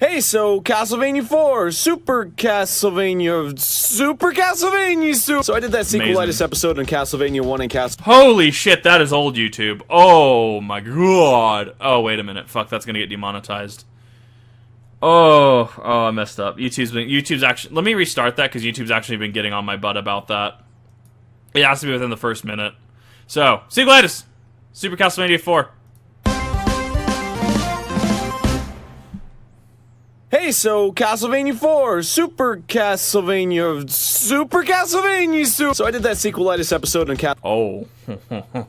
Hey, so Castlevania 4, Super Castlevania, So I did that Sequelitis episode on Castlevania 1 and Holy shit, that is old YouTube. Oh my god. Oh, wait a minute. Fuck, that's gonna get demonetized. Oh, I messed up. YouTube's actually, let me restart that because YouTube's actually been getting on my butt about that. It has to be within the first minute. So, Sequelitis, Super Castlevania 4. Hey, so Castlevania 4, Super Castlevania, So I did that Sequelitis episode on Oh,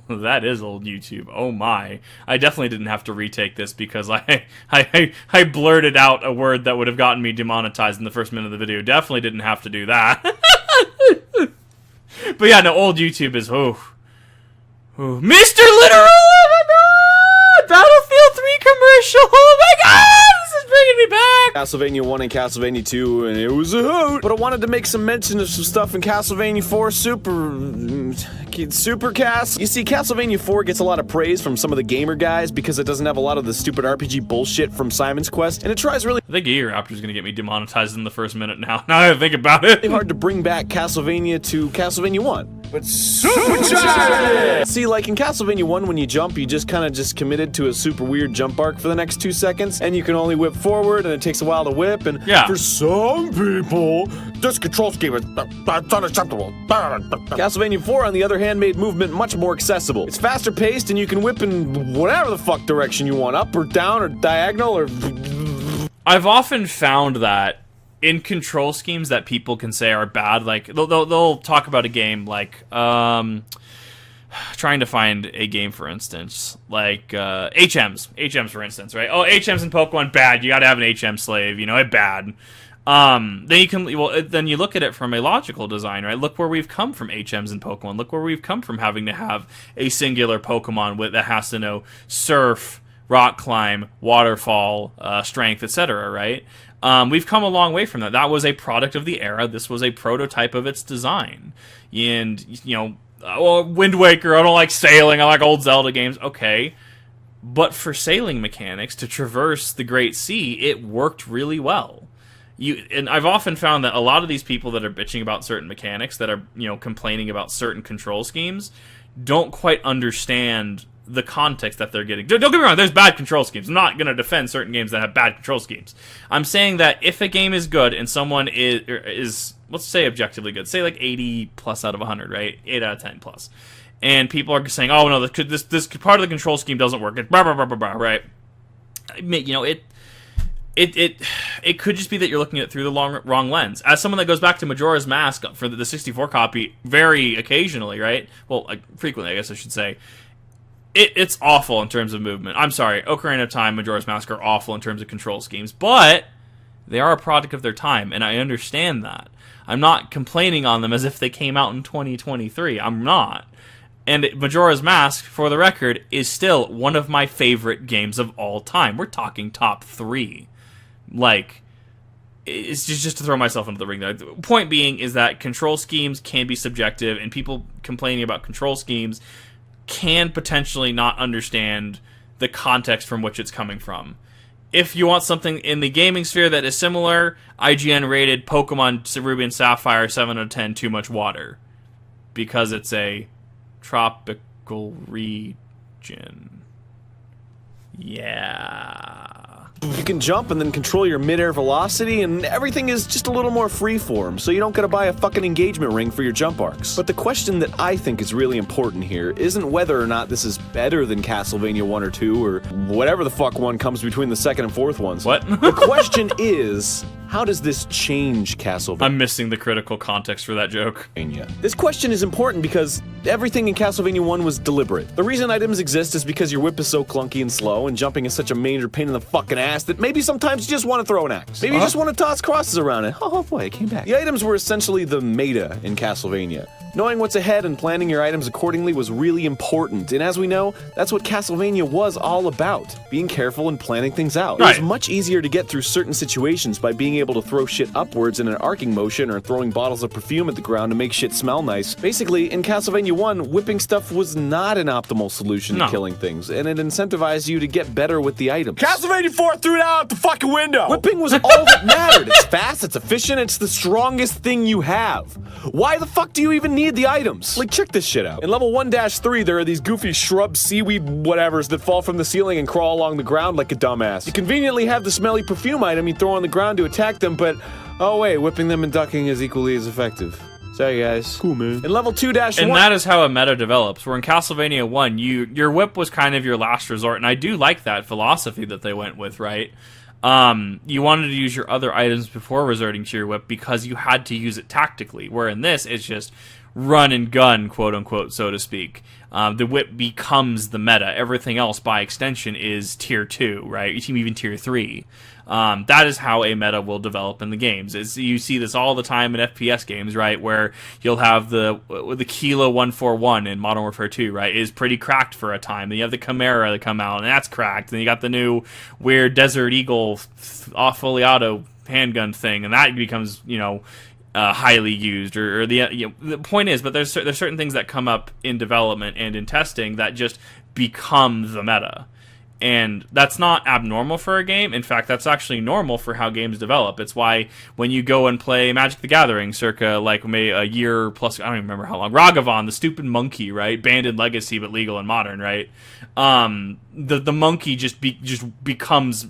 that is old YouTube. Oh my. I definitely didn't have to retake this because I blurted out a word that would have gotten me demonetized in the first minute of the video. Definitely didn't have to do that. But yeah, no, old YouTube is, Mr. Literal, oh my god! Battlefield 3 commercial, oh my god! This is bringing me back! Castlevania 1 and Castlevania 2, and it was a hoot! But I wanted to make some mention of some stuff in Castlevania 4 Supercast. You see, Castlevania 4 gets a lot of praise from some of the gamer guys because it doesn't have a lot of the stupid RPG bullshit from Simon's Quest, and it tries really I think Egoraptor's gonna get me demonetized in the first minute now. Now that I think about it. hard to bring back Castlevania to Castlevania 1. But Supercharged! See, like in Castlevania 1, when you jump, you just kind of committed to a super weird jump arc for the next 2 seconds, and you can only whip forward, and it takes a while to whip, and for some people, this control scheme is unacceptable. Castlevania 4, on the other hand, made movement much more accessible. It's faster paced, and you can whip in whatever the fuck direction you want, up or down or diagonal or... I've often found that in control schemes that people can say are bad, like, they'll talk about a game like, trying to find a game, for instance, like, HMs, for instance, right? Oh, HMs in Pokemon, bad, you gotta have an HM slave, you know, it bad. Then you can, then you look at it from a logical design, right? Look where we've come from HMs in Pokemon, look where we've come from having to have a singular Pokemon that has to know Surf, Rock Climb, Waterfall, Strength, etc., right? We've come a long way from that. That was a product of the era. This was a prototype of its design. And, you know, Wind Waker, I don't like sailing, I like old Zelda games. Okay. But for sailing mechanics, to traverse the Great Sea, it worked really well. And I've often found that a lot of these people that are bitching about certain mechanics, that are, you know, complaining about certain control schemes, don't quite understand the context that they're getting. Don't get me wrong, there's bad control schemes. I'm not going to defend certain games that have bad control schemes. I'm saying that if a game is good and someone is let's say objectively good, say like 80 plus out of 100, right? 8 out of 10 plus. And people are saying, oh no, this part of the control scheme doesn't work. It's blah, blah, blah, blah, blah, right? You know, it could just be that you're looking at it through the wrong lens. As someone that goes back to Majora's Mask for the 64 copy very occasionally, right? Well, frequently, I guess I should say. It's awful in terms of movement. I'm sorry, Ocarina of Time, Majora's Mask are awful in terms of control schemes, but they are a product of their time, and I understand that. I'm not complaining on them as if they came out in 2023. I'm not. And Majora's Mask, for the record, is still one of my favorite games of all time. We're talking top 3. Like, it's just to throw myself into the ring there. The point being is that control schemes can be subjective, and people complaining about control schemes can potentially not understand the context from which it's coming from. If you want something in the gaming sphere that is similar, IGN rated Pokemon Ruby and Sapphire 7 out of 10 too much water. Because it's a tropical region. Yeah. You can jump and then control your mid-air velocity, and everything is just a little more freeform, so you don't gotta buy a fucking engagement ring for your jump arcs. But the question that I think is really important here isn't whether or not this is better than Castlevania 1 or 2, or whatever the fuck one comes between the second and fourth ones. What? The question is, how does this change Castlevania? I'm missing the critical context for that joke. This question is important because everything in Castlevania 1 was deliberate. The reason items exist is because your whip is so clunky and slow, and jumping is such a major pain in the fucking ass that maybe sometimes you just want to throw an axe. Maybe you just want to toss crosses around it. Oh boy, it came back. The items were essentially the meta in Castlevania. Knowing what's ahead and planning your items accordingly was really important, and as we know, that's what Castlevania was all about. Being careful and planning things out. It was much easier to get through certain situations by being able to throw shit upwards in an arcing motion or throwing bottles of perfume at the ground to make shit smell nice. Basically, in Castlevania 1, whipping stuff was not an optimal solution to killing things, and it incentivized you to get better with the items. Castlevania 4 threw it out the fucking window! Whipping was all that mattered. It's fast, it's efficient, it's the strongest thing you have. Why the fuck do you even need the items? Like, check this shit out. In level 1-3, there are these goofy shrub, seaweed, whatevers that fall from the ceiling and crawl along the ground like a dumbass. You conveniently have the smelly perfume item you throw on the ground to attack them, but oh wait, whipping them and ducking is equally as effective. Sorry guys. Cool, man. In level 2-1... And that is how a meta develops, where in Castlevania 1, your whip was kind of your last resort, and I do like that philosophy that they went with, right? You wanted to use your other items before resorting to your whip because you had to use it tactically, where in this, it's just run and gun, quote-unquote, so to speak. The whip becomes the meta. Everything else, by extension, is Tier 2, right? Even Tier 3. That is how a meta will develop in the games. You see this all the time in FPS games, right? Where you'll have the Kilo 141 in Modern Warfare 2, right? Is pretty cracked for a time. Then you have the Chimera that come out, and that's cracked. Then you got the new weird Desert Eagle fully auto handgun thing, and that becomes, highly used. Or the point is, but there's certain things that come up in development and in testing that just become the meta. And that's not abnormal for a game. In fact, that's actually normal for how games develop. It's why when you go and play Magic the Gathering circa like maybe a year plus, I don't even remember how long, Ragavan, the stupid monkey, right? Banned in Legacy but legal in Modern, right? The monkey just becomes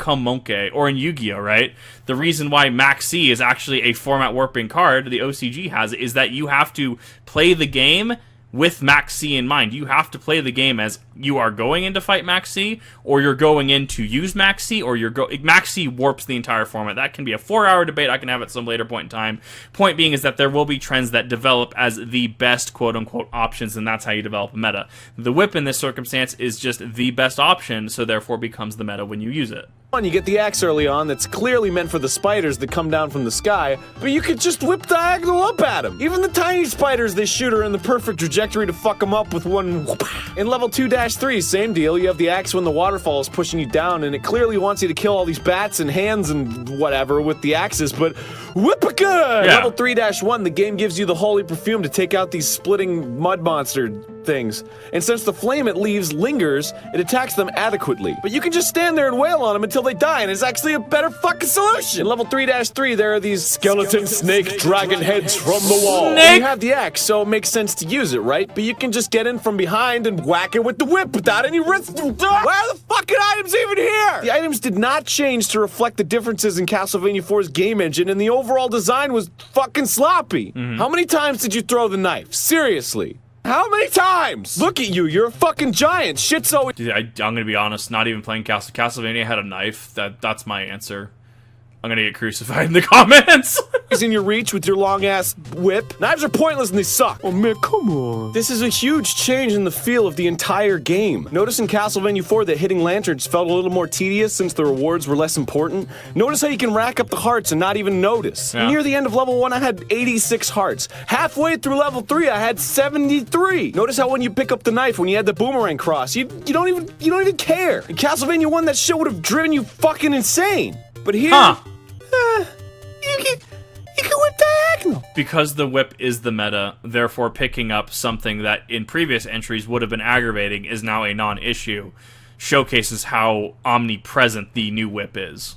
Monkey. Or in Yu-Gi-Oh, right? The reason why Max C is actually a format warping card, the OCG has, is that you have to play the game with Max C in mind. You have to play the game as you are going in to fight Max C, or you're going in to use Max C, or Max C warps the entire format. That can be a 4-hour debate. I can have at some later point in time. Point being is that there will be trends that develop as the best quote-unquote options, and that's how you develop a meta. The whip in this circumstance is just the best option, so therefore becomes the meta when you use it. You get the axe early on that's clearly meant for the spiders that come down from the sky, but you could just whip diagonal up at them. Even the tiny spiders they shoot are in the perfect trajectory to fuck them up with one whoop. In level 2-3, same deal. You have the axe when the waterfall is pushing you down, and it clearly wants you to kill all these bats and hands and whatever with the axes, but whip-a-good! Yeah. Level 3-1, the game gives you the holy perfume to take out these splitting mud monster things. And since the flame it leaves lingers, it attacks them adequately. But you can just stand there and wail on them until they die, and it's actually a better fucking solution. In level 3-3, there are these skeleton snake dragon heads from the wall. Snake! You have the axe, so it makes sense to use it, right? But you can just get in from behind and whack it with the whip without any risk. Why are the fucking items even here? The items did not change to reflect the differences in Castlevania 4's game engine, and the overall design was fucking sloppy. How many times did you throw the knife? Seriously. How many times? Look at you, you're a fucking giant. Shit's always— Dude, I'm gonna be honest, not even playing Castlevania had a knife. That's my answer. I'm gonna get crucified in the comments. in your reach with your long-ass whip. Knives are pointless and they suck. Oh man, come on. This is a huge change in the feel of the entire game. Notice in Castlevania 4 that hitting lanterns felt a little more tedious since the rewards were less important. Notice how you can rack up the hearts and not even notice. Yeah. Near the end of level 1 I had 86 hearts. Halfway through level 3 I had 73. Notice how when you pick up the knife, when you had the boomerang cross, you don't even care. In Castlevania 1 that shit would have driven you fucking insane. But here, you can whip diagonal. Because the whip is the meta, therefore picking up something that in previous entries would have been aggravating is now a non-issue, showcases how omnipresent the new whip is.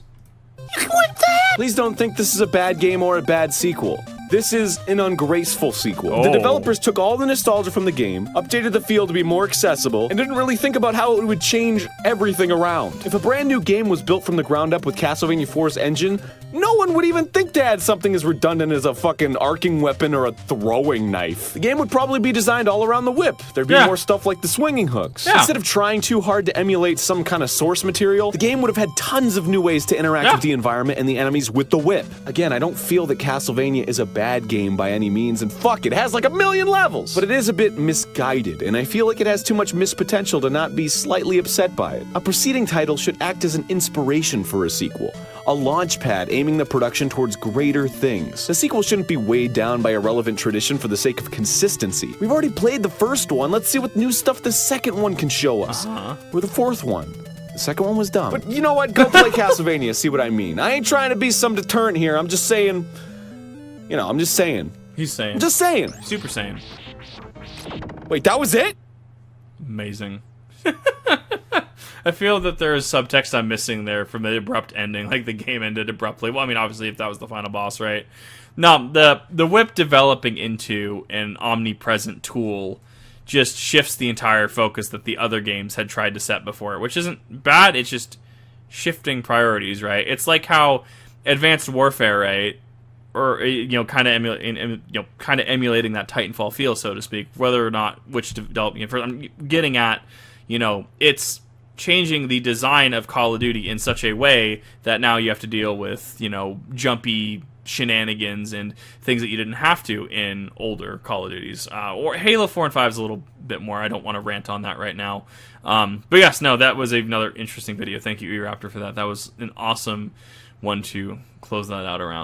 You can whip diagonal. Please don't think this is a bad game or a bad sequel. This is an ungraceful sequel. The developers took all the nostalgia from the game, updated the feel to be more accessible, and didn't really think about how it would change everything around. If a brand new game was built from the ground up with Castlevania 4's engine, no one would even think to add something as redundant as a fucking arcing weapon or a throwing knife. The game would probably be designed all around the whip. There'd be more stuff like the swinging hooks. Instead of trying too hard to emulate some kind of source material, the game would have had tons of new ways to interact with the environment and the enemies with the whip. Again, I don't feel that Castlevania is a bad game by any means, and fuck, it has like 1,000,000 levels. But it is a bit misguided, and I feel like it has too much missed potential to not be slightly upset by it. A preceding title should act as an inspiration for a sequel, a launch pad aiming the production towards greater things. The sequel shouldn't be weighed down by irrelevant tradition for the sake of consistency. We've already played the first one, let's see what new stuff the second one can show us. Or the fourth one. The second one was dumb. But you know what? Go play Castlevania, see what I mean. I ain't trying to be some deterrent here. I'm just saying, you know, I'm just saying. He's saying. I'm just saying. Super Saiyan. Wait, that was it? Amazing. I feel that there is subtext I'm missing there from the abrupt ending, like the game ended abruptly. Well, I mean, obviously, if that was the final boss, right? No, the whip developing into an omnipresent tool just shifts the entire focus that the other games had tried to set before it, which isn't bad, it's just shifting priorities, right? It's like how Advanced Warfare, right? Or, you know, kind of emulating that Titanfall feel, so to speak, whether or not which developing. I'm getting at, you know, it's changing the design of Call of Duty in such a way that now you have to deal with, you know, jumpy shenanigans and things that you didn't have to in older Call of Duties. Or Halo 4 and 5 is a little bit more. I don't want to rant on that right now. But yes, no, that was another interesting video. Thank you, Egoraptor, for that. That was an awesome one to close that out around.